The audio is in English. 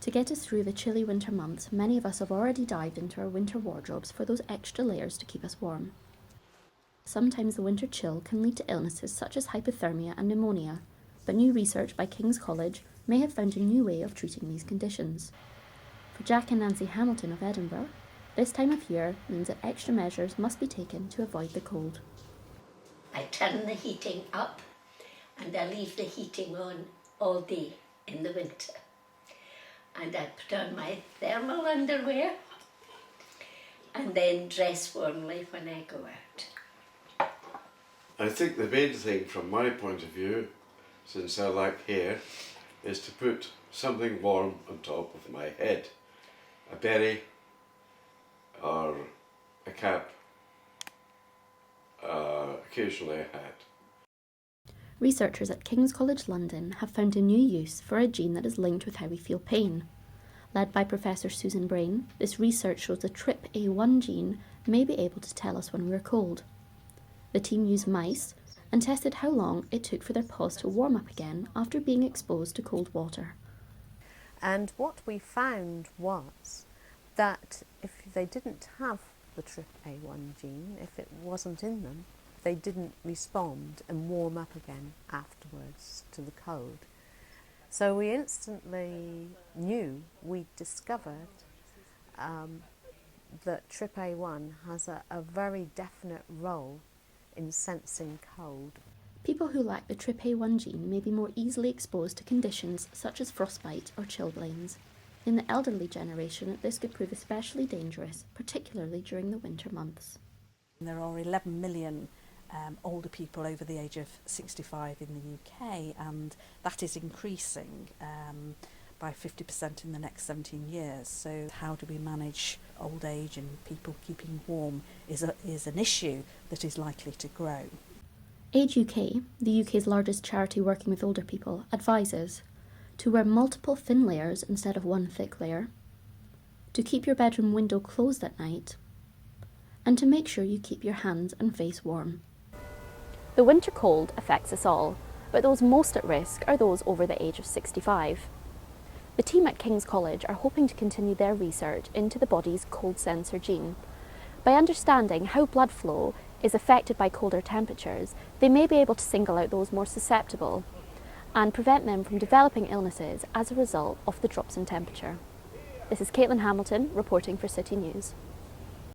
To get us through the chilly winter months, many of us have already dived into our winter wardrobes for those extra layers to keep us warm. Sometimes the winter chill can lead to illnesses such as hypothermia and pneumonia, but new research by King's College may have found a new way of treating these conditions. For Jack and Nancy Hamilton of Edinburgh, this time of year means that extra measures must be taken to avoid the cold. I turn the heating up and I leave the heating on all day in the winter. And I put on my thermal underwear and then dress warmly when I go out. I think the main thing from my point of view, since I like hair, is to put something warm on top of my head. A beret or a cap, occasionally a hat. Researchers at King's College London have found a new use for a gene that is linked with how we feel pain. Led by Professor Susan Brain, this research shows the TRPA1 gene may be able to tell us when we're cold. The team used mice and tested how long it took for their paws to warm up again after being exposed to cold water. And what we found was that if they didn't have the TRPA1 gene, if it wasn't in them, they didn't respond and warm up again afterwards to the cold. So we instantly knew, we discovered that TRPA1 has a very definite role in sensing cold. People who lack the TRPA1 gene may be more easily exposed to conditions such as frostbite or chilblains. In the elderly generation, this could prove especially dangerous, particularly during the winter months. There are 11 million older people over the age of 65 in the UK, and that is increasing by 50% in the next 17 years. So how do we manage old age and people keeping warm is an issue that is likely to grow. Age UK, the UK's largest charity working with older people, advises to wear multiple thin layers instead of one thick layer, to keep your bedroom window closed at night, and to make sure you keep your hands and face warm. The winter cold affects us all, but those most at risk are those over the age of 65. The team at King's College are hoping to continue their research into the body's cold sensor gene. By understanding how blood flow is affected by colder temperatures, they may be able to single out those more susceptible and prevent them from developing illnesses as a result of the drops in temperature. This is Caitlin Hamilton reporting for City News.